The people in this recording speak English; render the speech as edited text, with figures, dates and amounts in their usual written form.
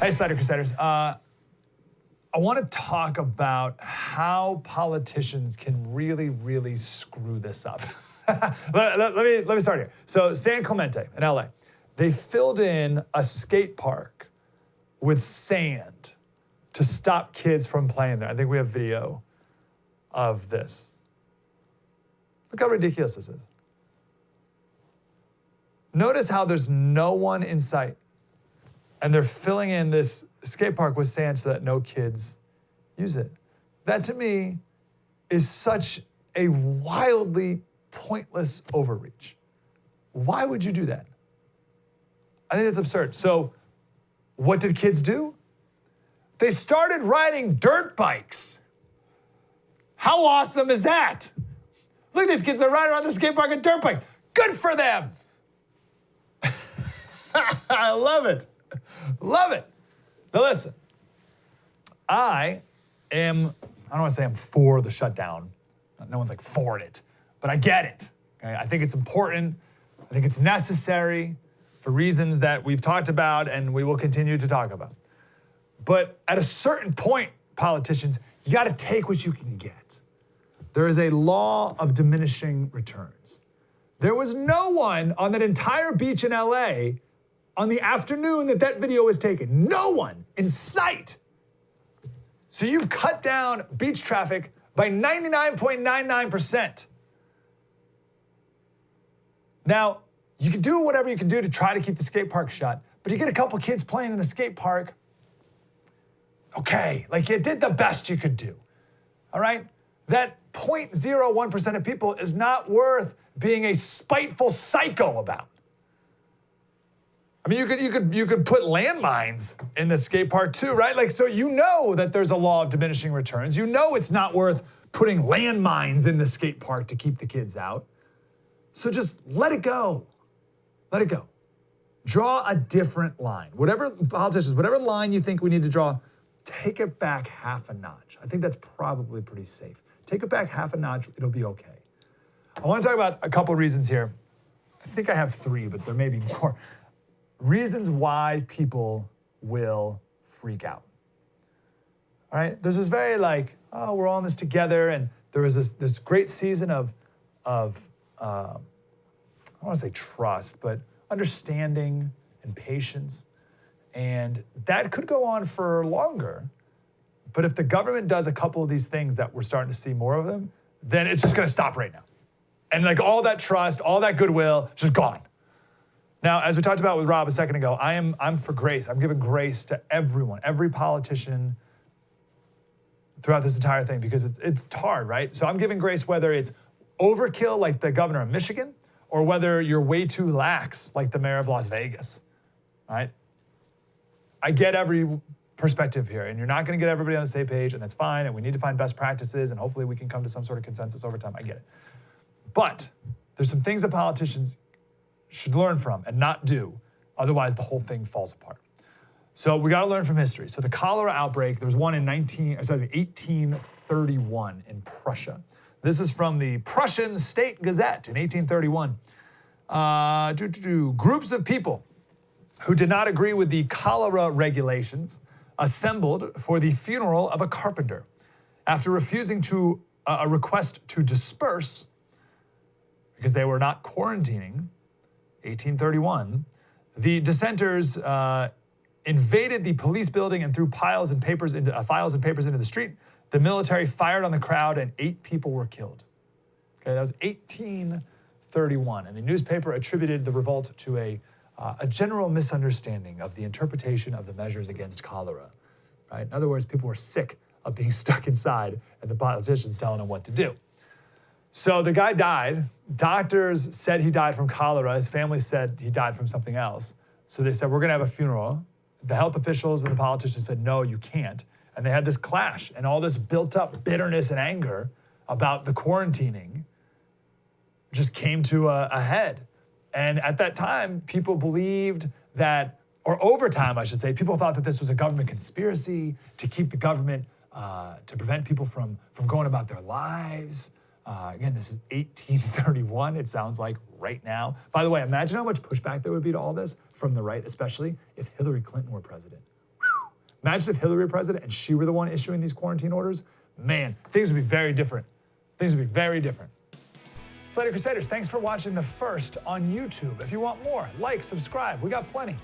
Hey, Slater Crusaders. I want to talk about how politicians can really, really screw this up. let me start here. So San Clemente in LA, they filled in a skate park with sand to stop kids from playing there. I think we have video of this. Look how ridiculous this is. Notice how there's no one in sight. And they're filling in this skate park with sand so that no kids use it. That to me is such a wildly pointless overreach. Why would you do that? I think it's absurd. So what did kids do? They started riding dirt bikes. How awesome is that? Look at these kids, they're riding around the skate park on dirt bike. Good for them. I love it. Love it. Now listen, I don't want to say I'm for the shutdown. No one's like for it, but I get it. Okay? I think it's important. I think it's necessary for reasons that we've talked about and we will continue to talk about. But at a certain point, politicians, you got to take what you can get. There is a law of diminishing returns. There was no one on that entire beach in LA on the afternoon that video was taken. No one in sight. So you've cut down beach traffic by 99.99%. Now, you can do whatever you can do to try to keep the skate park shut, but you get a couple kids playing in the skate park, okay, like you did the best you could do, all right? That 0.01% of people is not worth being a spiteful psycho about. I mean, you could put landmines in the skate park too, right? Like, so you know that there's a law of diminishing returns. You know it's not worth putting landmines in the skate park to keep the kids out. So just let it go. Let it go. Draw a different line. Whatever, politicians, whatever line you think we need to draw, take it back half a notch. I think that's probably pretty safe. Take it back half a notch, it'll be okay. I want to talk about a couple reasons here. I think I have three, but there may be more. Reasons why people will freak out. All right, there's this very like, oh, we're all in this together, and there was this great season of I don't want to say trust, but understanding and patience, and that could go on for longer. But if the government does a couple of these things that we're starting to see more of them, then it's just going to stop right now, and like all that trust, all that goodwill, just gone. Now, as we talked about with Rob a second ago, I'm for grace. I'm giving grace to everyone, every politician throughout this entire thing because it's hard, right? So I'm giving grace whether it's overkill like the governor of Michigan or whether you're way too lax like the mayor of Las Vegas, right? I get every perspective here, and you're not going to get everybody on the same page, and that's fine, and we need to find best practices, and hopefully we can come to some sort of consensus over time. I get it. But there's some things that politicians should learn from and not do. Otherwise, the whole thing falls apart. So we got to learn from history. So the cholera outbreak, there was one in 1831 in Prussia. This is from the Prussian State Gazette in 1831. Groups of people who did not agree with the cholera regulations assembled for the funeral of a carpenter. After refusing to a request to disperse, because they were not quarantining, 1831, the dissenters invaded the police building and threw files and papers into the street. The military fired on the crowd and 8 people were killed. Okay, that was 1831, and the newspaper attributed the revolt to a general misunderstanding of the interpretation of the measures against cholera. Right? In other words, people were sick of being stuck inside and the politicians telling them what to do. So the guy died. Doctors said he died from cholera. His family said he died from something else. So they said, we're going to have a funeral. The health officials and the politicians said, no, you can't. And they had this clash, and all this built up bitterness and anger about the quarantining just came to a head. And at that time, people believed that, or over time, I should say, people thought that this was a government conspiracy to keep the government, to prevent people from going about their lives. Again, this is 1831. It sounds like right now. By the way, imagine how much pushback there would be to all this from the right, especially if Hillary Clinton were president. Whew. Imagine if Hillary were president and she were the one issuing these quarantine orders. Man, things would be very different. Things would be very different. Slater Crusaders, thanks for watching the first on YouTube. If you want more, like, subscribe. We got plenty.